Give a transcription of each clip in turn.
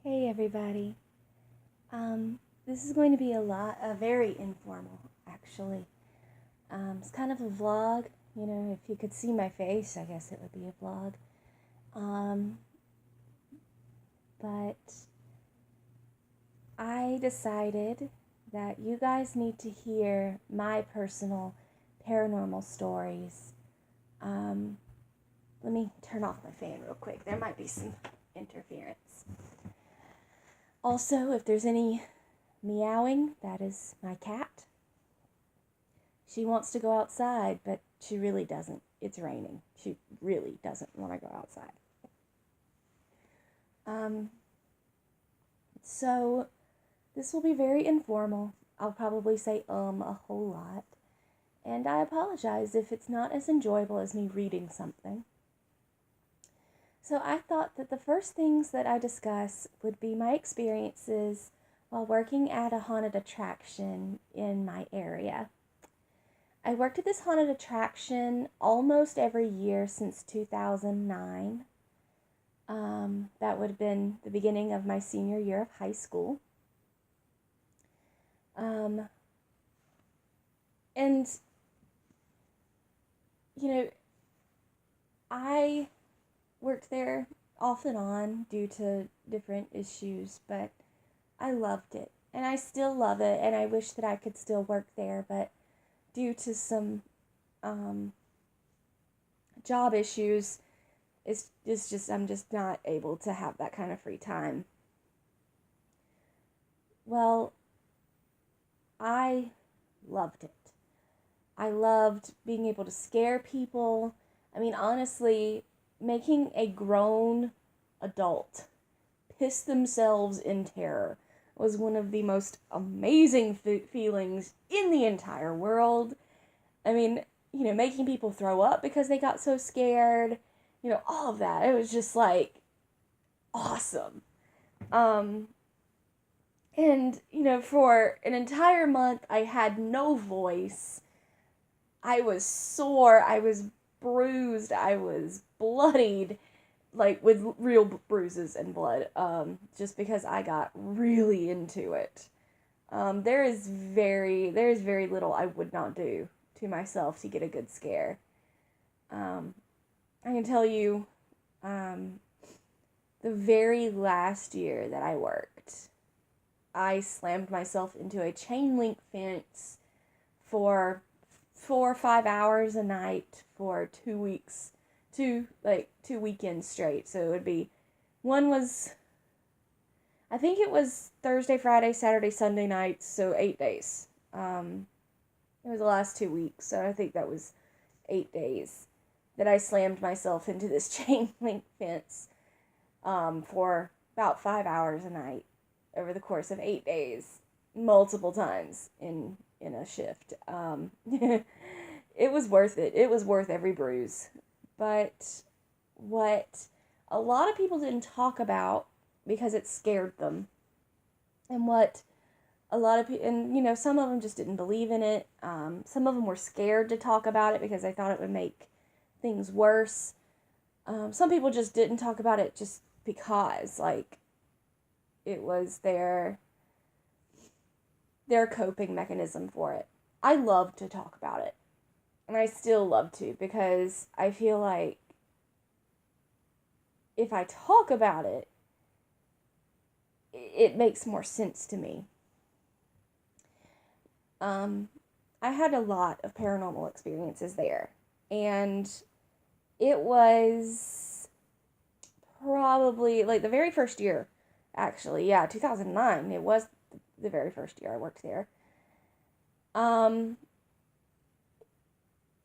Hey everybody. This is going to be very informal actually. It's kind of a vlog, if you could see my face, I guess it would be a vlog. But I decided that you guys need to hear my personal paranormal stories. Let me turn off my fan real quick. There might be some interference. Also, if there's any meowing, that is my cat. She wants to go outside, but she really doesn't. It's raining. She really doesn't want to go outside. So this will be very informal. I'll probably say a whole lot. And I apologize if it's not as enjoyable as me reading something. So I thought that the first things that I discuss would be my experiences while working at a haunted attraction in my area. I worked at this haunted attraction almost every year since 2009. That would have been the beginning of my senior year of high school. I worked there off and on due to different issues, but I loved it. And I still love it, and I wish that I could still work there, but due to some job issues, I'm just not able to have that kind of free time. Well, I loved it. I loved being able to scare people. I mean, honestly, making a grown adult piss themselves in terror was one of the most amazing feelings in the entire world. I mean, making people throw up because they got so scared, all of that. It was just like awesome. And, for an entire month, I had no voice. I was sore. I was bruised. I was bloodied, like with real bruises and blood, just because I got really into it. There is very little I would not do to myself to get a good scare. I can tell you, the very last year that I worked, I slammed myself into a chain link fence for 4 or 5 hours a night for 2 weeks, 2 weekends straight. So it would be, I think it was Thursday, Friday, Saturday, Sunday nights, so 8 days. It was the last 2 weeks, so I think that was 8 days that I slammed myself into this chain link fence for about 5 hours a night over the course of 8 days, multiple times in a shift. It was worth it. It was worth every bruise. But what a lot of people didn't talk about, because it scared them, and what a lot of people, and some of them just didn't believe in it. Some of them were scared to talk about it because they thought it would make things worse. Some people just didn't talk about it just because, like, it was their coping mechanism for it. I love to talk about it, and I still love to, because I feel like if I talk about it, it makes more sense to me. I had a lot of paranormal experiences there, and it was probably like the very first year, actually. Yeah, 2009. It was the very first year I worked there.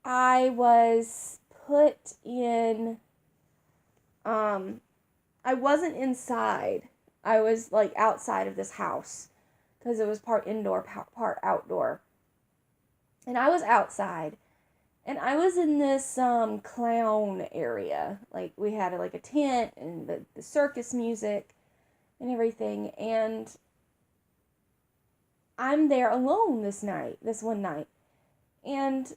I was put in, I wasn't inside. I was like outside of this house, because it was part indoor, part outdoor. And I was outside, and I was in this clown area. Like, we had like a tent and the circus music and everything, and I'm there alone this one night, and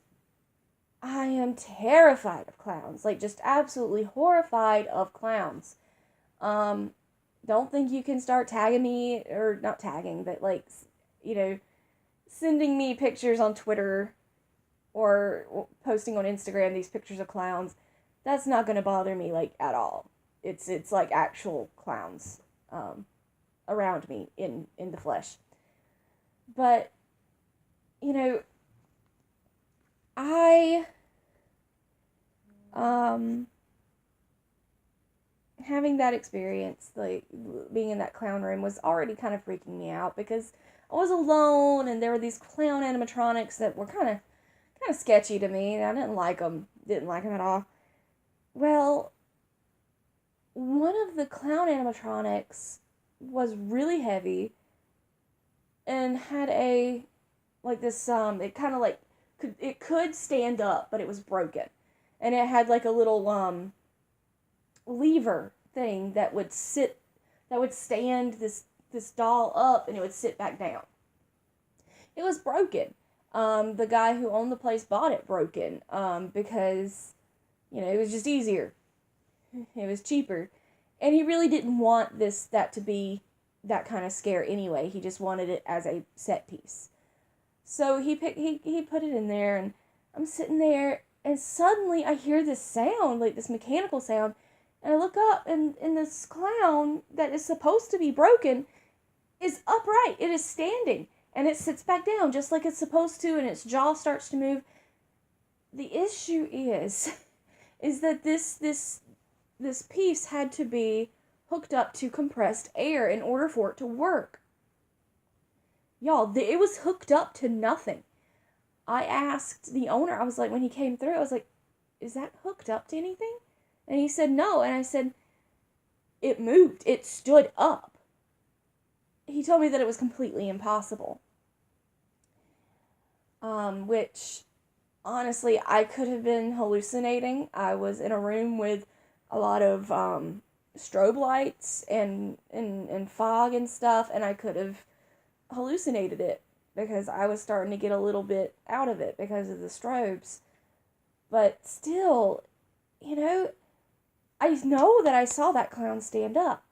I am terrified of clowns, like just absolutely horrified of clowns. don't think you can start tagging me, or not tagging, but like, sending me pictures on Twitter or posting on Instagram these pictures of clowns. That's not going to bother me, like, at all. It's like actual clowns around me in the flesh. But, you know, I having that experience, like being in that clown room, was already kind of freaking me out because I was alone and there were these clown animatronics that were kind of sketchy to me. I didn't like them. Didn't like them at all. Well, one of the clown animatronics was really heavy and had a like this it kind of like could stand up, but it was broken. And it had like a little lever thing that would stand this doll up, and it would sit back down. It was broken. The guy who owned the place bought it broken because it was just easier. It was cheaper, and he really didn't want that to be that kind of scare anyway. He just wanted it as a set piece. So he put it in there, and I'm sitting there, and suddenly I hear this sound, like this mechanical sound, and I look up, and this clown that is supposed to be broken is upright. It is standing, and it sits back down just like it's supposed to, and its jaw starts to move. The issue is that this piece had to be hooked up to compressed air in order for it to work. Y'all, it was hooked up to nothing. I asked the owner, I was like, when he came through, I was like, is that hooked up to anything? And he said, no. And I said, it moved. It stood up. He told me that it was completely impossible. Which, honestly, I could have been hallucinating. I was in a room with a lot of strobe lights and fog and stuff, and I could have hallucinated it because I was starting to get a little bit out of it because of the strobes. But still, I know that I saw that clown stand up.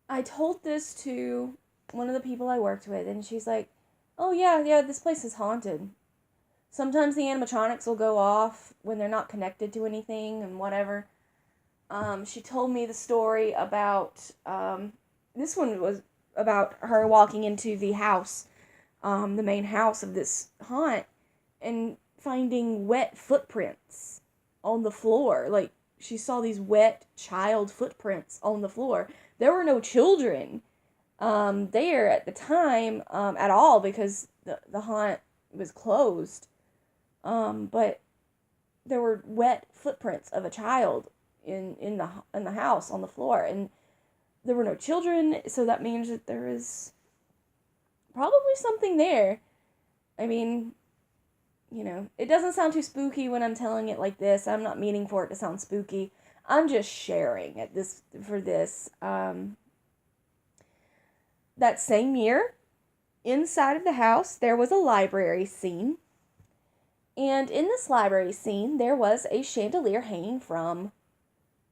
I told this to one of the people I worked with, and she's like, oh yeah, this place is haunted. Sometimes the animatronics will go off when they're not connected to anything and whatever. She told me the story about, this one was about her walking into the house, the main house of this haunt, and finding wet footprints on the floor. Like, she saw these wet child footprints on the floor. There were no children there at the time at all because the haunt was closed. But there were wet footprints of a child in the house on the floor, and there were no children, so that means that there is probably something there. I mean, it doesn't sound too spooky when I'm telling it like this. I'm not meaning for it to sound spooky. I'm just sharing it for this. That same year, inside of the house, there was a library scene. And in this library scene, there was a chandelier hanging from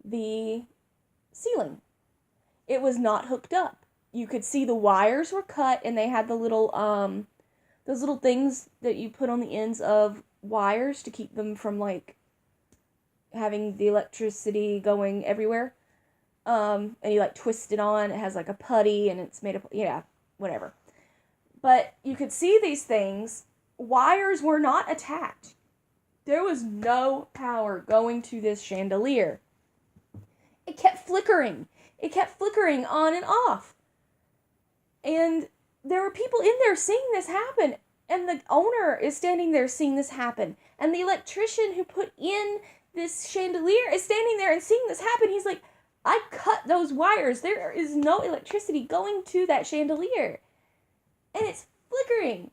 the ceiling. It was not hooked up. You could see the wires were cut, and they had the little, those little things that you put on the ends of wires to keep them from, like, having the electricity going everywhere. And you, like, twist it on. It has, like, a putty, and it's made of, whatever. But you could see these things. Wires were not attached. There was no power going to this chandelier. It kept flickering. It kept flickering on and off. And there were people in there seeing this happen. And the owner is standing there seeing this happen. And the electrician who put in this chandelier is standing there and seeing this happen. He's like, I cut those wires. There is no electricity going to that chandelier. And it's flickering.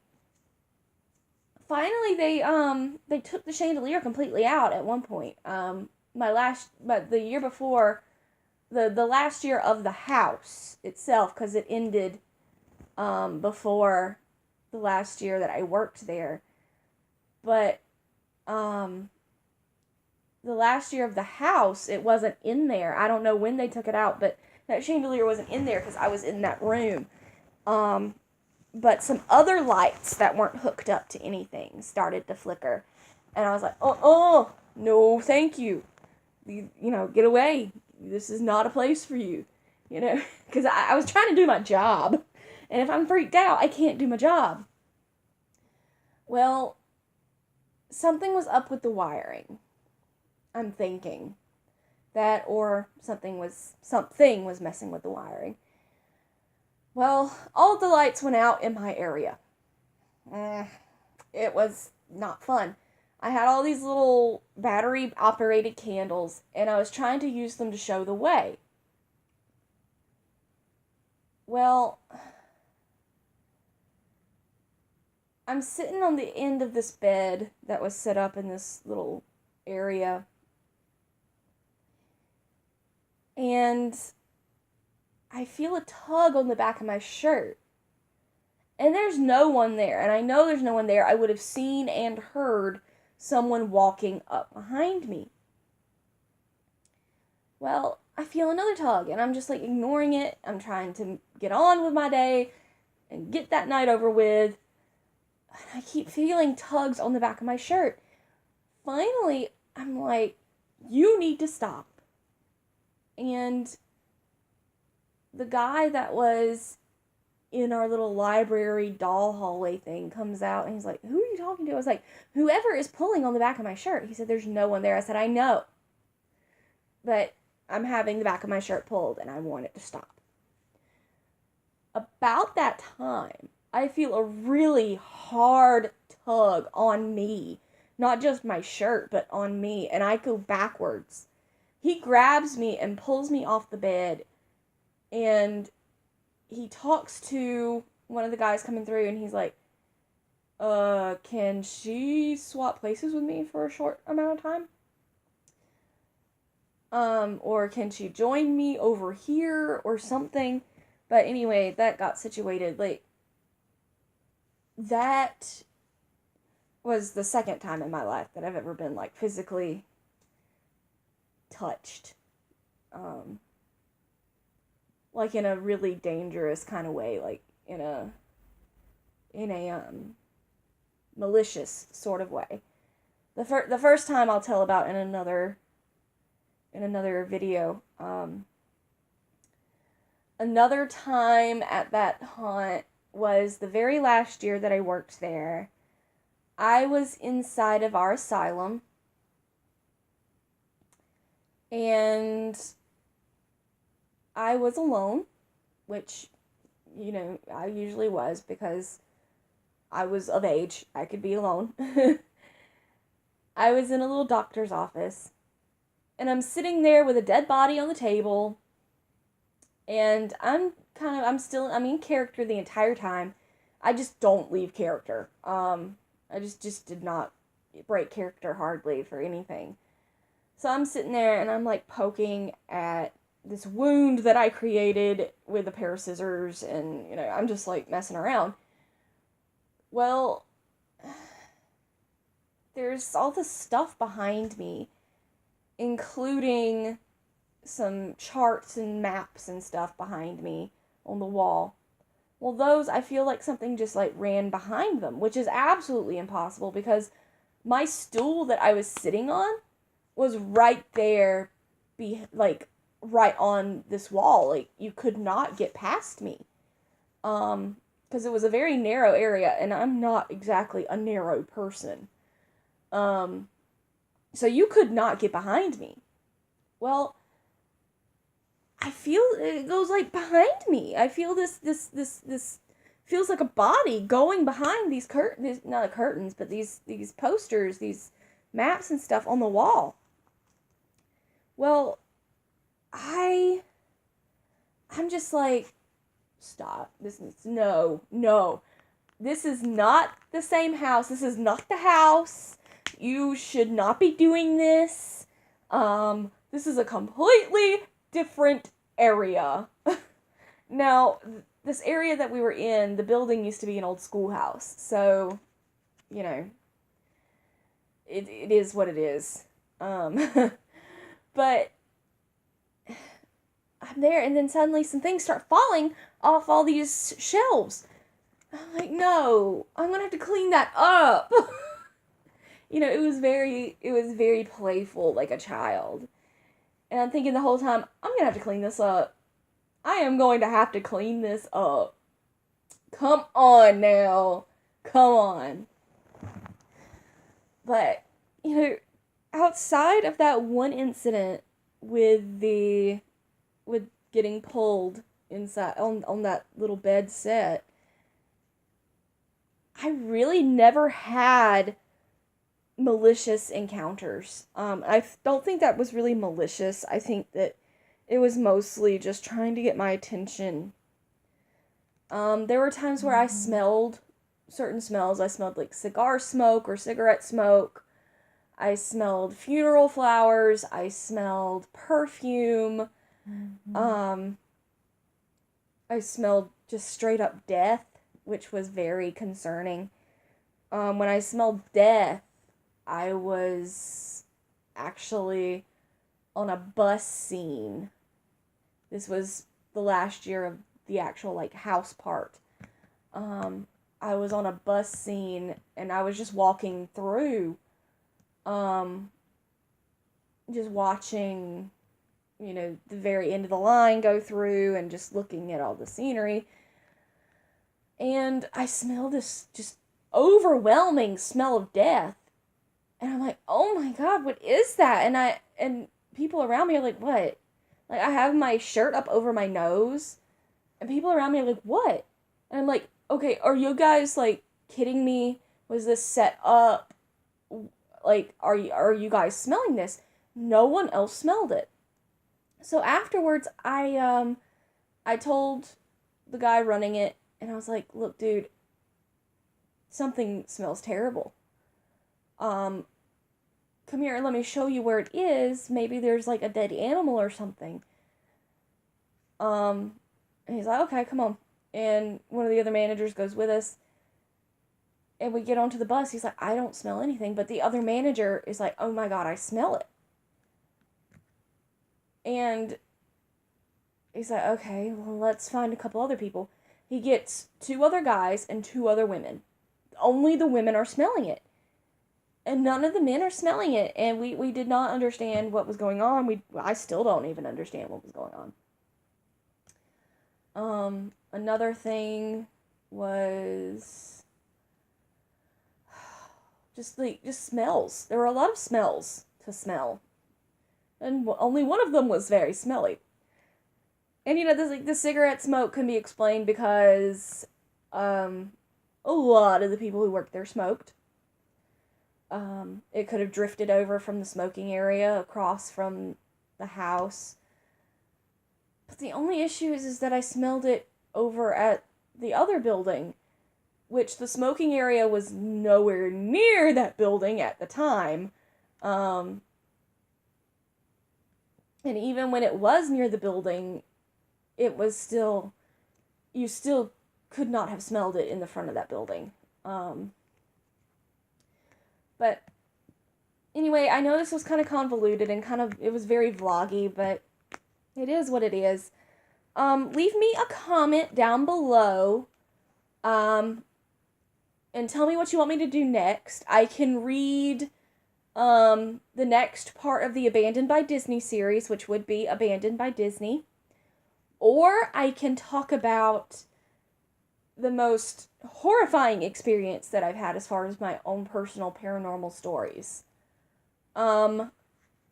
Finally, they took the chandelier completely out at one point. The year before, the last year of the house itself, because it ended before the last year that I worked there. But the the last year of the house, it wasn't in there. I don't know when they took it out, but that chandelier wasn't in there because I was in that room. But some other lights that weren't hooked up to anything started to flicker. And I was like, no, thank you. Get away. This is not a place for you. Because I was trying to do my job. And if I'm freaked out, I can't do my job. Well, something was up with the wiring. I'm thinking that, or something was messing with the wiring. Well, all of the lights went out in my area. It was not fun. I had all these little battery-operated candles, and I was trying to use them to show the way. Well, I'm sitting on the end of this bed that was set up in this little area, and I feel a tug on the back of my shirt. And there's no one there. And I know there's no one there. I would have seen and heard someone walking up behind me. Well, I feel another tug, and I'm just like ignoring it. I'm trying to get on with my day and get that night over with. And I keep feeling tugs on the back of my shirt. Finally, I'm like, you need to stop. And the guy that was in our little library doll hallway thing comes out, and he's like, who are you talking to? I was like, whoever is pulling on the back of my shirt. He said, there's no one there. I said, I know, but I'm having the back of my shirt pulled, and I want it to stop. About that time, I feel a really hard tug on me. Not just my shirt, but on me, and I go backwards. He grabs me and pulls me off the bed, and he talks to one of the guys coming through, and he's like, can she swap places with me for a short amount of time? Or can she join me over here or something? But anyway, that got situated. Like, that was the second time in my life that I've ever been, like, physically touched. Like in a really dangerous kind of way, like in a malicious sort of way. The first time I'll tell about in another video. Another time at that haunt was the very last year that I worked there. I was inside of our asylum, and I was alone, which, I usually was because I was of age. I could be alone. I was in a little doctor's office, and I'm sitting there with a dead body on the table, and I'm in character the entire time. I just don't leave character. I just did not break character hardly for anything. So I'm sitting there, and I'm, like, poking at this wound that I created with a pair of scissors, and, I'm just, like, messing around. Well, there's all this stuff behind me, including some charts and maps and stuff behind me on the wall. Well, those, I feel like something just, like, ran behind them, which is absolutely impossible because my stool that I was sitting on was right there, right on this wall. Like, you could not get past me. Because it was a very narrow area, and I'm not exactly a narrow person. So you could not get behind me. Well, I feel it goes, like, behind me. I feel this feels like a body going behind these not curtains, but these posters, these maps and stuff on the wall. Well, I'm just like, stop. No. This is not the same house. This is not the house. You should not be doing this. This is a completely different area. Now, this area that we were in, the building used to be an old schoolhouse. So, it is what it is. Um, but I'm there, and then suddenly some things start falling off all these shelves. I'm like, no, I'm gonna have to clean that up. It was very playful, like a child. And I'm thinking the whole time, I'm gonna have to clean this up. I am going to have to clean this up. Come on now. Come on. But, outside of that one incident with getting pulled inside on that little bed set, I really never had malicious encounters. I don't think that was really malicious. I think that it was mostly just trying to get my attention. There were times where I smelled certain smells. I smelled like cigar smoke or cigarette smoke. I smelled funeral flowers. I smelled perfume. I smelled just straight up death, which was very concerning. When I smelled death, I was actually on a bus scene. This was the last year of the actual like house part. I was on a bus scene and I was just walking through, just watching, the very end of the line go through and just looking at all the scenery. And I smelled this just overwhelming smell of death. And I'm like, oh my God, what is that? And people around me are like, what? Like, I have my shirt up over my nose, and people around me are like, what? And I'm like, okay, are you guys, like, kidding me? Was this set up? Like, are you guys smelling this? No one else smelled it. So afterwards, I told the guy running it, and I was like, look, dude, something smells terrible. Come here and let me show you where it is. Maybe there's like a dead animal or something. And he's like, okay, come on. And one of the other managers goes with us. And we get onto the bus. He's like, I don't smell anything. But the other manager is like, oh my God, I smell it. And he's like, okay, well, let's find a couple other people. He gets 2 other guys and 2 other women. Only the women are smelling it. And none of the men are smelling it. And we did not understand what was going on. I still don't even understand what was going on. Another thing was just smells. There were a lot of smells to smell. And only one of them was very smelly. And the cigarette smoke can be explained because a lot of the people who worked there smoked. It could have drifted over from the smoking area across from the house. But the only issue is that I smelled it over at the other building, which the smoking area was nowhere near that building at the time. And even when it was near the building, it was still, you still could not have smelled it in the front of that building. But anyway, I know this was kind of convoluted and it was very vloggy, but it is what it is. Leave me a comment down below, and tell me what you want me to do next. I can read, the next part of the Abandoned by Disney series, which would be Abandoned by Disney. Or I can talk about the most horrifying experience that I've had as far as my own personal paranormal stories. I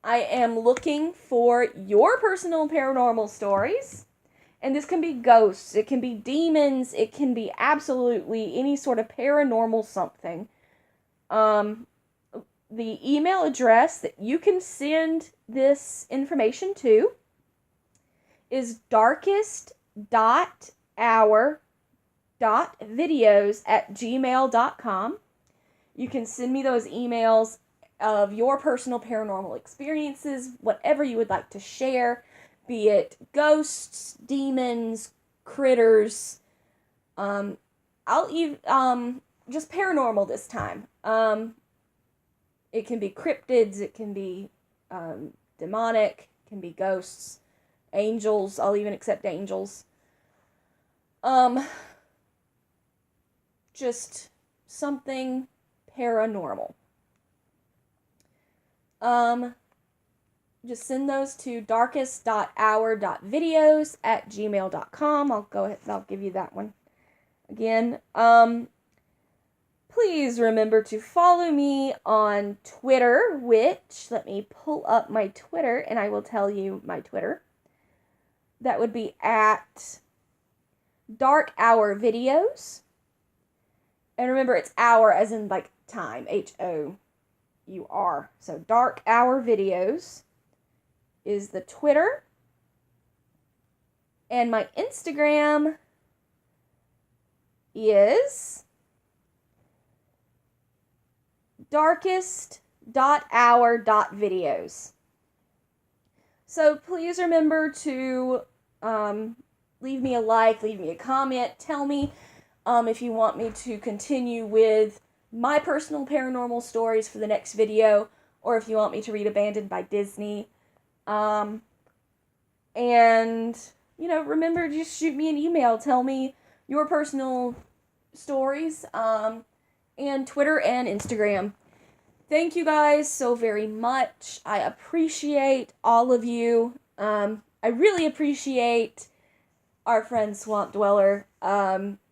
am looking for your personal paranormal stories. And this can be ghosts, it can be demons, it can be absolutely any sort of paranormal something. The email address that you can send this information to is darkest.hour.videos@gmail.com. You can send me those emails of your personal paranormal experiences, whatever you would like to share, be it ghosts, demons, critters. I'll even just paranormal this time. It can be cryptids, it can be demonic, it can be ghosts, angels. I'll even accept angels. Just something paranormal. Just send those to darkest.hour.videos at gmail.com. I'll go ahead and I'll give you that one again. Please remember to follow me on Twitter, which, let me pull up my Twitter and I will tell you my Twitter. That would be at Dark Hour Videos. And remember, it's hour as in like time, HOUR. So Dark Hour Videos is the Twitter. And my Instagram is darkest.hour.videos. So please remember to leave me a like, leave me a comment, tell me if you want me to continue with my personal paranormal stories for the next video, or if you want me to read Abandoned by Disney. And, remember, just shoot me an email. Tell me your personal stories, and Twitter and Instagram. Thank you guys so very much. I appreciate all of you. I really appreciate our friend Swamp Dweller,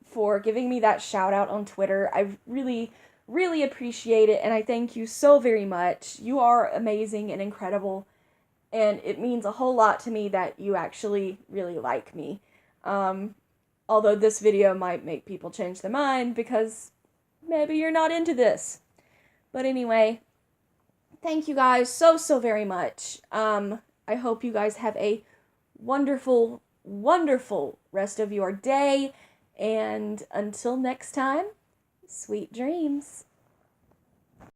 for giving me that shout out on Twitter. I really, really appreciate it, and I thank you so very much. You are amazing and incredible, and it means a whole lot to me that you actually really like me. Although this video might make people change their mind because maybe you're not into this. But anyway, thank you guys so, so very much. I hope you guys have a wonderful, wonderful rest of your day. And until next time, sweet dreams.